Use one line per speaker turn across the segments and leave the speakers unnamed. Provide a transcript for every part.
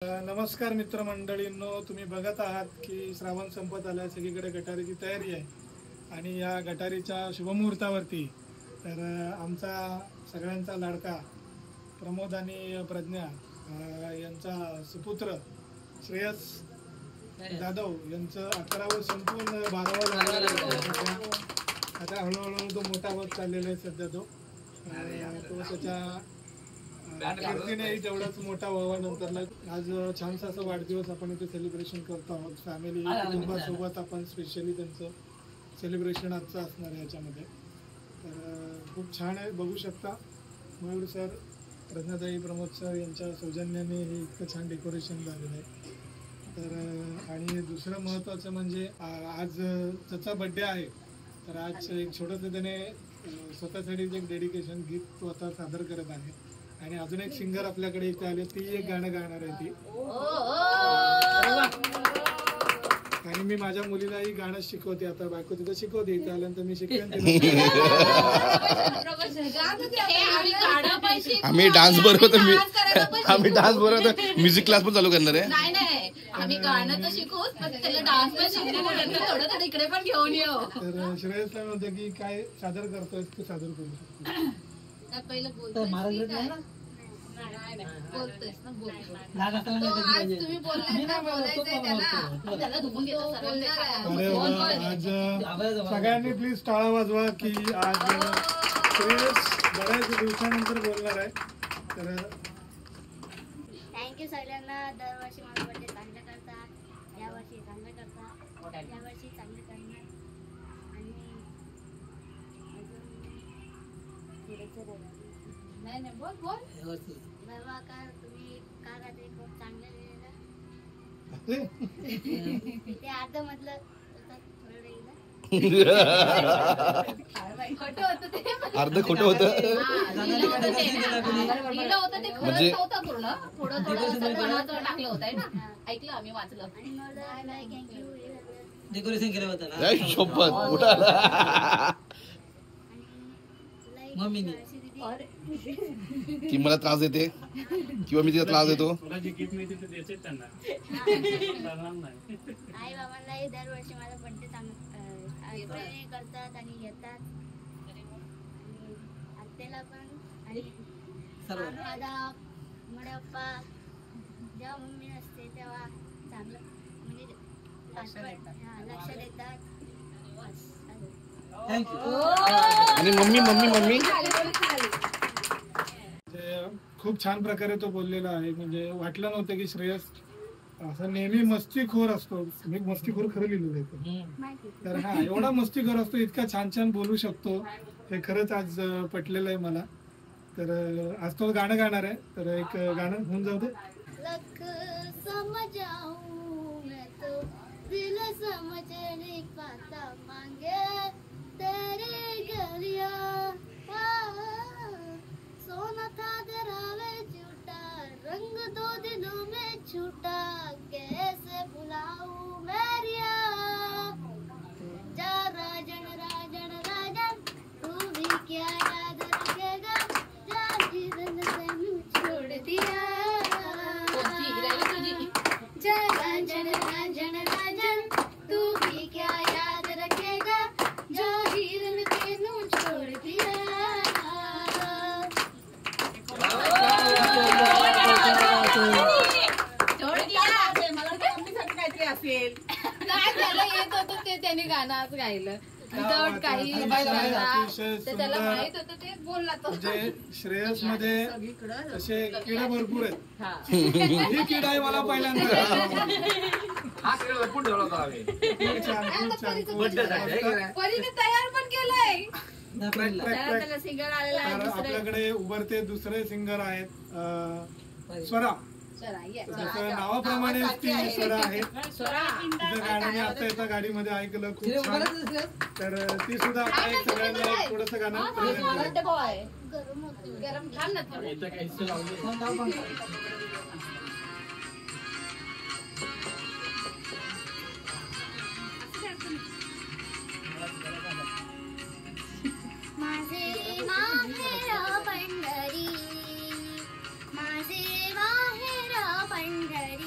नमस्कार मित्रमंडळींनो, तुम्ही बघत आहात की श्रावण संपत आला, सगळीकडे गटारीची तयारी आहे आणि या गटारीच्या शुभमुहूर्तावरती तर आमचा सगळ्यांचा लाडका प्रमोद आणि प्रज्ञा यांचा सुपुत्र श्रेयस जाधव यांचं 11वर संपून 12वर आता हळूहळू तो मोठा होत चाललेला आहे सध्या तो त्याच्या कीर्तीनेही तेवढाच मोठा व्हावा नंतरला. आज छानसा असं वाढदिवस आपण इथे सेलिब्रेशन करतो आहोत फॅमिली कुटुंबासोबत. आपण स्पेशली त्यांचं सेलिब्रेशन आजचं असणार आहे याच्यामध्ये. तर खूप छान आहे, बघू शकता. मयूर सर, प्रज्ञाताई, प्रमोद सर यांच्या सौजन्याने हे इतकं छान डेकोरेशन झालेलं आहे. तर आणि दुसरं महत्त्वाचं म्हणजे आज त्याचा बड्डे आहे, तर आज एक छोटंसं त्याने स्वतःसाठी एक डेडिकेशन गीत तो आता सादर करत आहे. आणि अजून एक सिंगर आपल्याकडे इथे आले, ती एक गाणं गाणार आहे ती. आणि मी माझ्या मुलीलाही गाणं शिकवते, आता बायको तिथं शिकवते, इथे आल्यानंतर मी शिकवेन.
आम्ही डान्स बरोबर म्युझिक क्लास पण चालू करणार आहे.
आम्ही गाणं तर शिकवूच, त्याला डान्स पण शिकवू, थोडं तर इकडे पण घेऊन येऊ.
तर श्रेयसला म्हणतं की काय सादर करतोय ते सादर करू शकतो.
पहिलं बोलतोय तुम्ही बोललाय ना, बोलायचंय त्याला धुवून घेतो.
आज सगळ्यांनी प्लीज टाळा वाजवा की आज श्रेयस बऱ्याच दिवसानंतर बोलणार आहे. तर
थँक्यू सगळ्यांना. दरवर्षी माझा बर्थडे चांगलं करता, यावर्षी चांगलं करता, यावर्षी चांगलं करणार. आणि
नाही बोल
बाबा का तुम्ही का राहते खूप चांगलं लिहिलेलं. ते अर्ध मधलं
अर्ध खोटं होतं
म्हणजे पूर्ण थोडं टाकलं होतं ना, ऐकलं आम्ही, वाचलं.
आणि मला
डेकोरेशन केलं होतं
ना. शोभत उठाला
मम्मीने
की मला त्रास देते किंवा मी तिला त्रास देतो.
आई बाबांनाही दरवर्षी माझा बर्थडे चांगलं करतात आणि येतात. आत्याला पण आणि दादा मोठ्या जेव्हा मम्मी असते तेव्हा चांगलं म्हणजे लक्ष देतात.
आणि मम्मी
खूप छान प्रकारे तो बोललेला आहे. म्हणजे वाटलं नव्हतं की श्रेयस असं नेहमी मस्तीखोर असतो. मी मस्तीखोर खरं लिहिलेलं आहे, तर हा एवढा मस्तीखोर असतो, इतका छान छान बोलू शकतो, हे खरंच आज पटलेलं आहे मला. तर आज तो गाणं गाणार आहे, तर एक गाणं होऊन जाऊ दे.
सोना था दरावे झूठा, रंग दो दिनों में छूटा, कैसे बुलाऊं मेरिया. जा राजन राजन राजन, तू भी क्या याद रखेगा, जाहिरन तैनू छोड़ दिया. जा राजन राजन राजन, तू भी क्या याद रखेगा, जाहिरन तैनू छोड़ दिया.
असेल काय त्याला येत होतं ते त्याने गाणं आज गायलं. विदाउट काही त्याला माहित होतं ते बोलला तो.
म्हणजे श्रेयस मध्ये असे किडे भरपूर आहेत. ही किडा आहे मला पहिल्यांदा.
परीने तयार पण केलंय.
आपल्याकडे उभरते दुसरे सिंगर आहेत स्वरा. नावाप्रमाणे ती स्वरा आहे. तिचं गाणं मी आता एका गाडीमध्ये ऐकलं, खूप छान. तर ती सुद्धा सगळ्यांना थोडस गाणं
गरम छान ना.
माझे माहेर पंढरी, माझे माहेर पंढरी.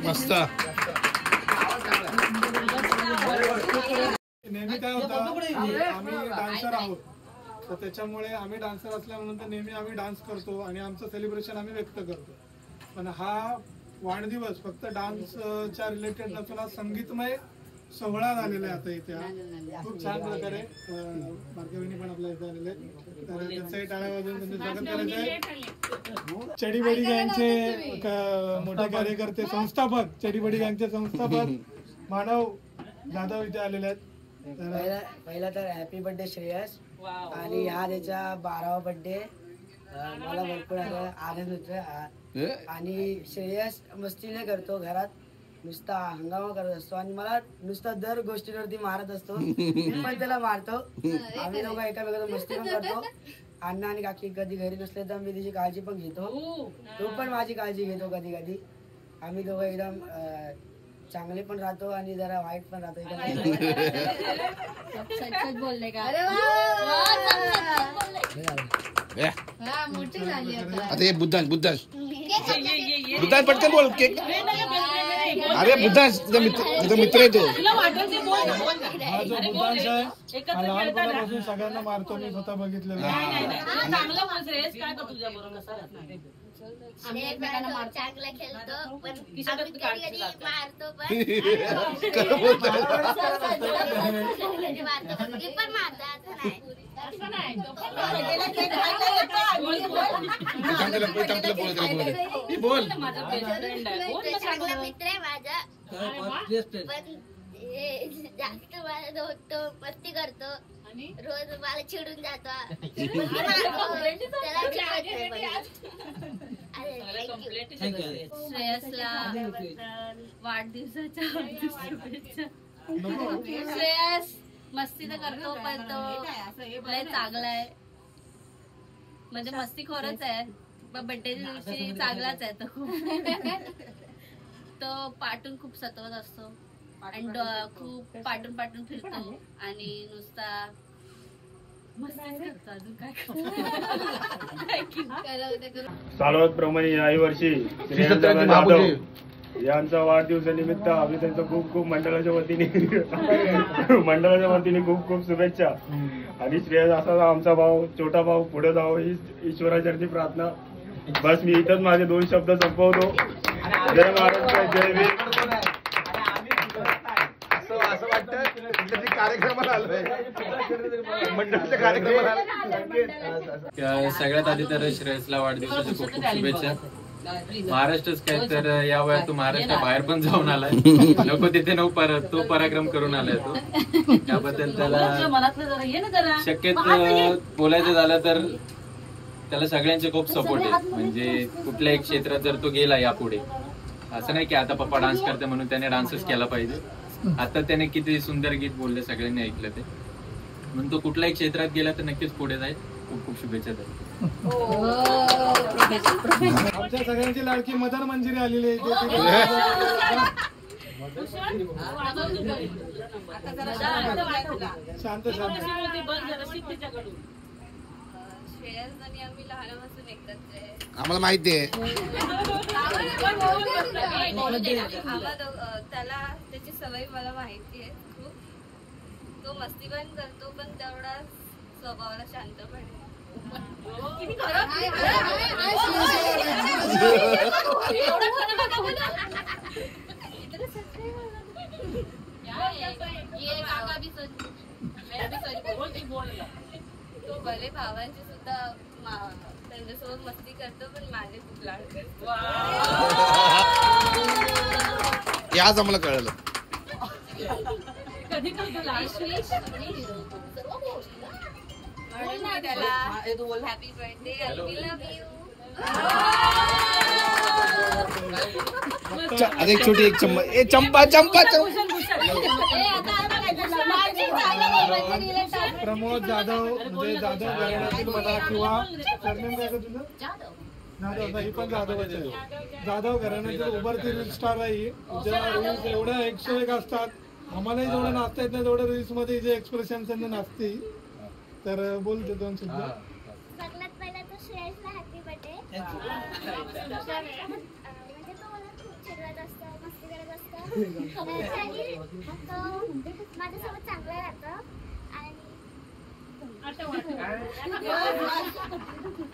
मस्त.
नेहमी काय होतं आम्ही डान्सर आहोत तर त्याच्यामुळे आम्ही डान्सर असल्यानंतर नेहमी आम्ही डान्स करतो आणि आमचं सेलिब्रेशन आम्ही व्यक्त करतो. पण हा वाढदिवस फक्त डान्सच्या रिलेटेड नसून हा संगीतमय सोहळा झालेला आहे आता इथे. खूप छान प्रकारे बारकेवणी पण आपल्या इथे आलेले तर त्यांचाही टाळ्या वाजवून त्यांचं स्वागत करायचं आहे. चडीबडी गँगचे मोठे कार्यकर्ते संस्थापक चडीबडी गँगचे संस्थापक मानव जाधव इथे आलेले आहेत.
पहिला तर हॅपी बर्थडे श्रेयस आणि हा त्याचा 12वा बर्थडे. मला भरपूर आनंद होतो आणि श्रेयस मस्ती नाही करतो घरात नुसता हंगामा करत असतो आणि मला नुसता दर गोष्टीवरती मारत असतो. मी पण त्याला मारतो. आम्ही दोघं एकामेकाला मस्ती पण करतो. अण्णा आणि काकी कधी घरी नसले तर मी त्याची काळजी पण घेतो. तो पण माझी काळजी घेतो कधी कधी. आम्ही दोघं एकदम चांगले पण राहतो आणि जरा वाईट पण राहतो.
बोलले का मोठी झाली
आता हे बुद्धांश पटकन बोल केक. अरे बुद्धांश तुझा मित्र आहे तो.
हा जो बुद्धांश आहे हा लहानपणापासून सगळ्यांना मारतो. मी स्वतः बघितलेला.
चांगला खेळतो पण आम्ही कधी मारतो पण मारतो असं नाही.
बोल
चांगला मित्र आहे माझा पण जास्त मला होतो मस्ती करतो. रोज मला चिडून जातो.
श्रेयसला वाढदिवसाच्या शुभेच्छा. श्रेयस मस्ती तर करतो पण तो लय चांगला आहे. म्हणजे मस्ती खरंच आहे पण बर्थडेच्या दिवशी चांगलाच आहे तो खूप. तो पाठून खूप सतवत असतो आणि खूप पाठून फिरतो आणि नुसता
सालवत प्रमाणे याही वर्षी श्रेयसदादा जाधव यांचा वाढदिवसानिमित्त आम्ही त्यांचं खूप खूप मंडळाच्या वतीने खूप खूप शुभेच्छा. आणि श्रेयस असा आमचा भाऊ छोटा भाऊ पुढे जावं ही ईश्वराचरणी प्रार्थना. बस मी इथंच माझे 2 शब्द संपवतो. जय महाराष्ट्र जय वीर.
असं वाटतं कार्यक्रमाला आलोय मंडळाच्या कार्यक्रमाला.
सगळ्यात आधी तर श्रेयसला वाढदिवसाच्या खूप खूप शुभेच्छा. महाराष्ट्रच काय तर या वयात तो महाराष्ट्र बाहेर पण जाऊन आलाय. नको तिथे तो पराक्रम करून आलाय तो. त्याबद्दल त्याला शक्यत बोलायचं झालं तर त्याला सगळ्यांचे खूप सपोर्ट आहे. म्हणजे कुठल्याही क्षेत्रात जर तो गेला यापुढे असं नाही की आता पप्पा डान्स करते म्हणून त्याने डान्सच केला पाहिजे. आता त्याने किती सुंदर गीत बोलले सगळ्यांनी ऐकलं ते. म्हणून तो कुठल्याही क्षेत्रात गेला तर नक्कीच पुढे जाईल. खूप खूप शुभेच्छा द्या.
आमच्या सगळ्यांची लाडकी मदर मंजिरी आलेली आहे. शांत
श्रेयस आणि आम्ही लहानपासून एकत्र आहे.
आम्हाला माहिती आहे.
त्याला त्याची सवय मला माहिती आहे खूप. तो मस्ती पण करतो पण तेवढा स्वभावाला शांत पण आहे. तो भले भावांची सुद्धा त्यांच्यासोबत मस्ती करतो पण माझे खूप लाड करतो.
आज आम्हाला कळलं.
म्हणून मी त्याला happy birthday I love you.
अरे एक छोटी एक चंपा
प्रमोद जाधव म्हणजे जाधव घराण्यातील मला किंवा सरनेम काय का तुझं जाधव. ही पण जाधवच आहे. जाधव घराण्यातील उभरती रील स्टार आहे. हिच्या रील्स एवढ्या 101 असतात. आम्हालाही जेवढं नाचता येत नाही तेवढ्या रील्स मध्ये जे एक्सप्रेशन त्यांना नाचते. तर बोलते 2 शब्द.
सगळ्यात पहिला तर श्रेयसला हॅपी बर्थडे. म्हणजे तो मला बोलत असतं, मस्ती करत असतं. माझ्यासोबत चांगलं राहतं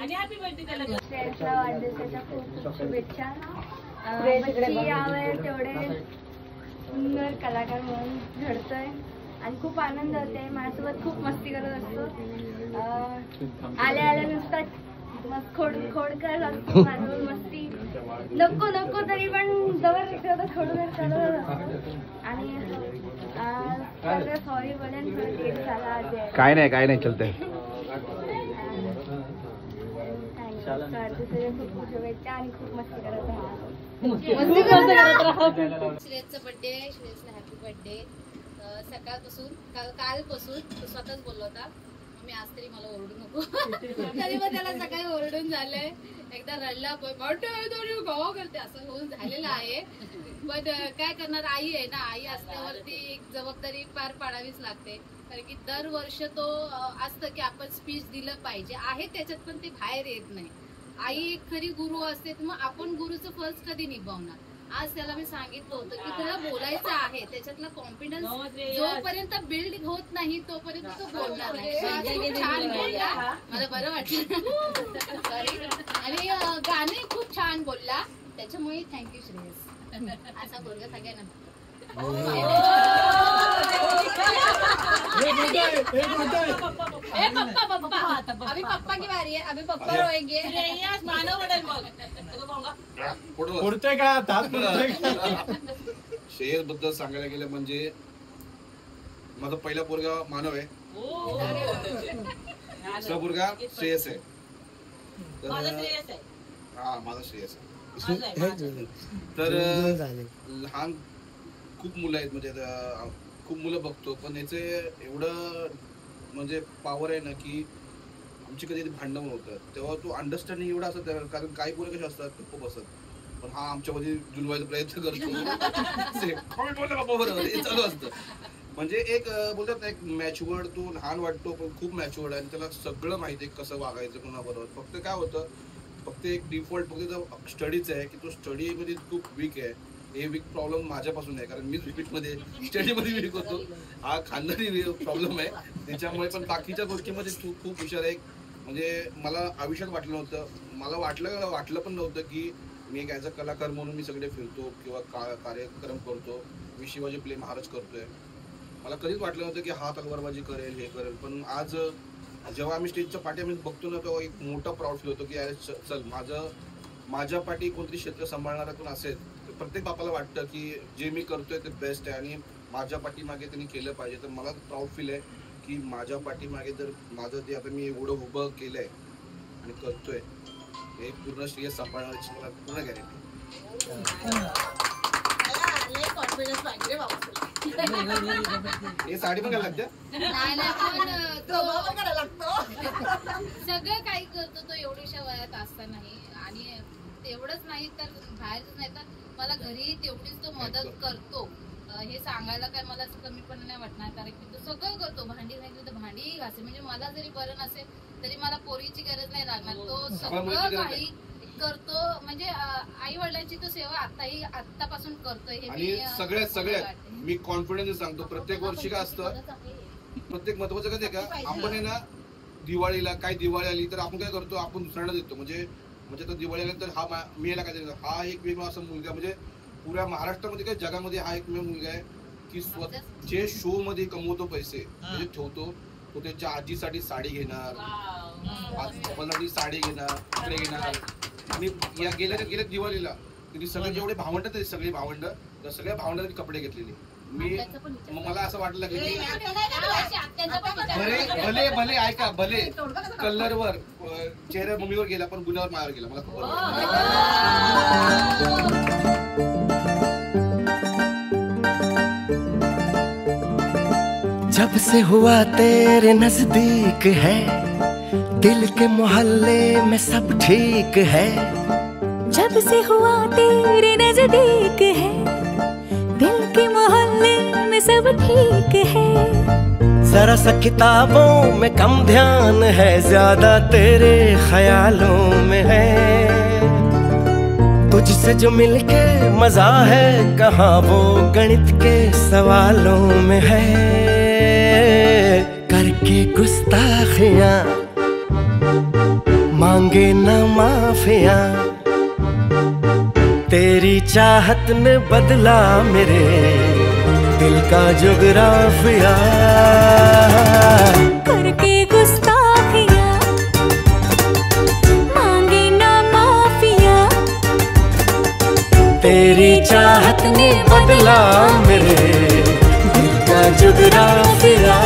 आणि हॅपी बर्थडे त्याला.
श्रेयसला वाढदिवसाच्या खूप खूप शुभेच्छा. बच्ची यावेळी तेवढे सुंदर कलाकार म्हणून घडतोय आणि खूप आनंद होते. माझ्यासोबत खूप मस्ती करत असतो. आल्या आल्या नुसतं मस्त खोड करत असतो माझ्यासोबत मस्ती. नको नको तरी पण जवळ खोड करत असतो. आणि सॉरी बोलेन केक झाला.
काय नाही चलतंय.
खूप खूप शुभेच्छा आणि खूप मस्ती करत
श्रेयसचा बर्थडे. श्रेयसला हॅपी बर्थडे. सकाळपासून कालपासून तो स्वतःच बोलला होता मी आज तरी मला ओरडू नको. तरी मग त्याला सकाळी ओरडून झालंय. एकदा रडला गाव करते असं होऊन झालेलं आहे. पण काय करणार, आई आहे ना, आई असल्यावरती एक जबाबदारी पार पाडावीच लागते. कारण की दरवर्ष तो असतं की आपण स्पीच दिलं पाहिजे आहे त्याच्यात पण ते बाहेर येत नाही. आई एक खरी गुरु असते तर मग आपण गुरुचं फर्ज कधी निभावणार. आज त्याला मी सांगितलं होतं की तुला बोलायचं आहे, त्याच्यातला कॉन्फिडन्स जोपर्यंत बिल्ड होत नाही तोपर्यंत तो बोलणार नाही. छान बोलला, मला बरं वाटलं. सॉरी. आणि गाणे खूप छान बोलला त्याच्यामुळे थँक्यू श्रेयस. असा बोलगा सगळ्यांना. अभी पप्पा की बारी है, अभी पप्पा रोएंगे.
पुढचे काय आता
श्रेयस बद्दल सांगायला गेलं म्हणजे माझा पहिला पोरगा मानव आहे. दुसरा पोरगा श्रेयस आहे. हा माझा श्रेयस आहे. तर लहान खूप मुलं आहेत म्हणजे खूप मुलं बघतो पण याचे एवढं म्हणजे पॉवर आहे ना की आमची कधी भांडण होतं तेव्हा तो अंडरस्टँडिंग एवढा असत. कारण काही पोरं कसे असतात खूप असतात पण हा आमच्यामध्ये जुलवायचा प्रयत्न करतो. बरोबर हे चालू असतं. म्हणजे एक बोलतात ना एक मॅच्युअर्ड, तो लहान वाटतो पण खूप मॅच्युअर्ड आहे आणि त्याला सगळं माहिती आहे कसं वागायचं कोणाबरोबर. फक्त काय होतं फक्त एक डिफॉल्ट फक्त स्टडीच आहे की तो स्टडीमध्ये खूप वीक आहे. हे वीक प्रॉब्लेम माझ्यापासून आहे कारण मीच मध्ये स्टडीमध्ये वीक होतो. हा खानदानी प्रॉब्लेम आहे त्याच्यामुळे. पण बाकीच्या गोष्टीमध्ये तू खूप हुशार आहे. म्हणजे मला आयुष्यात वाटलं नव्हतं, मला वाटलं पण नव्हतं की मी एक ॲज अ कलाकार म्हणून मी सगळे फिरतो किंवा कार्यक्रम करतो, मी शिवाजी प्ले महाराज करतोय. मला कधीच वाटलं नव्हतं की हा तलवारबाजी करेल हे करेल. पण आज जेव्हा आम्ही स्टेजच्या पाठी आम्ही बघतो ना तेव्हा एक मोठा प्राऊड फील होतो की अरे चल माझ्या पाठी कोणतरी क्षेत्र सांभाळणारा कोण असेल. प्रत्येक बापाला वाटतं की जे मी करतोय ते बेस्ट आहे आणि माझ्या पाठीमागे त्यांनी केलं पाहिजे. तर मला प्राऊड फील आहे की माझ्या पाठीमागे जर माझं जे आता मी एवढं उभं केलंय आणि करतोय हे पूर्ण श्रेय सांभाळण्याची मला पूर्ण गॅरंटी. हे साडी पण घालायला लागते.
सगळं काही करतो तो एवढ्याशा वयात असतानाही. आणि तेवढंच नाही तर बाहेरच नाही तर मला घरी तेवढीच तो मदत करतो. हे सांगायला काय मला कमीपणा नाही वाटणार कारण की तो सगळं करतो. भांडी घासली तर भांडी घासे म्हणजे मला जरी बरं नसेल तरी मला पोरीची गरज नाही लागणार. तो सगळं काही करतो. म्हणजे आई वडिलांची तो सेवा आतापासून करतोय.
आणि सगळ्यात मी कॉन्फिडन्स सांगतो प्रत्येक वर्षी काय असतं प्रत्येक महत्वाचं कसं आहे का आपण आहे ना दिवाळीला काय दिवाळी आली तर आपण काय करतो आपण दुसऱ्यांना देतो. म्हणजे तर दिवाळी आली तर हा मी याला काय देतो. हा एक वेगळा असा मुलगा म्हणजे पुऱ्या महाराष्ट्रामध्ये काय जगामध्ये हा एक मुलगा आहे की जे शो मध्ये कमवतो पैसे म्हणजे ठेवतो तो त्याच्या आजीसाठी साडी घेणार, पप्पासाठी साडी घेणार, कपडे घेणार. आणि या गेल्या दिवाळीला तिथे सगळे जेवढे भावंड ते सगळे भावंड तर सगळ्या भावंडांनी कपडे घेतलेले. मग मला असं वाटलं की भले ऐका भले कलरवर चेहऱ्या मम्मीवर गेला पण गुन्ह्यावर मायावर गेला. मला
जब से हुआ तेरे नजदीक है दिल के मोहल्ले में सब ठीक है.
जब से हुआ तेरे नजदीक है दिल के मोहल्ले में सब ठीक है.
जरा सा किताबों में कम ध्यान है ज्यादा तेरे ख्यालों में है. तुझसे जो मिलके मजा है कहाँ वो गणित के सवालों में है। करके गुस्ताखियां मांगे न माफिया, तेरी चाहत ने बदला मेरे दिल का जुगराफिया।
करके गुस्ताखियां मांगे ना माफिया,
तेरी चाहत ने बदला मेरे दिल का जुगराफिया।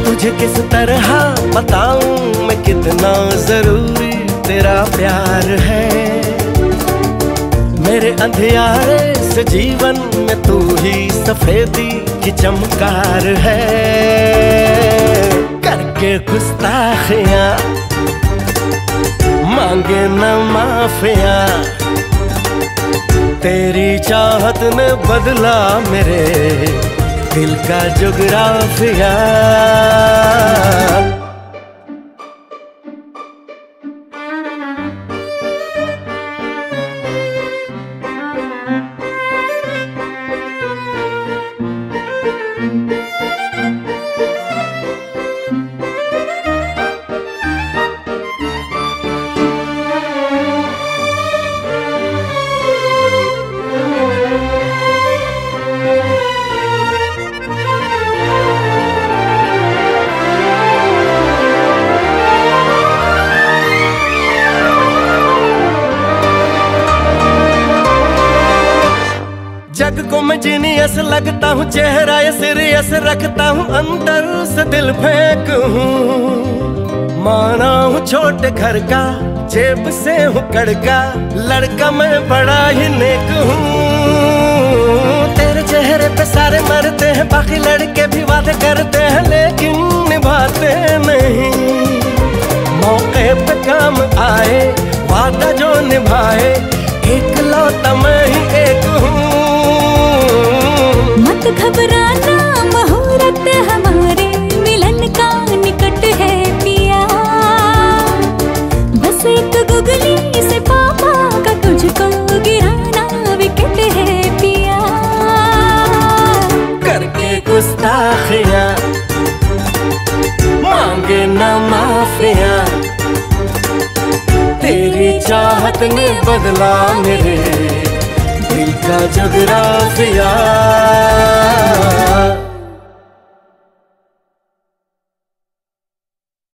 तुझे किस तरह बताऊं मैं कितना जरूरी तेरा प्यार है। मेरे अंधियारे से जीवन में तू ही सफेदी की चमकार है। करके गुस्ताखियां मांगे न माफिया, तेरी चाहत ने बदला मेरे दिल का जुगराफिया। जग को मैं जीनियस लगता हूँ, चेहरा ये सीरियस रखता हूँ, अंदर से दिल फेंक हूँ। माना हूँ छोटे घर का, जेब से हूँ कड़का, लड़का मैं बड़ा ही नेक हूँ। तेरे चेहरे पे सारे मरते हैं, बाकी लड़के भी वादे करते हैं लेकिन निभाते नहीं। मौके पे काम आए वादा जो निभाए, एक लौटा मैं ही एक हूँ।
मत घबराना मुहूर्त हमारे मिलन का निकट है पिया। बस एक गुगली से पापा का तुझको गिराना विकेट है पिया।
करके गुस्ताखियां मांगे न माफिया, तेरी चाहत ने बदला मेरे दिल का जुगराफिया।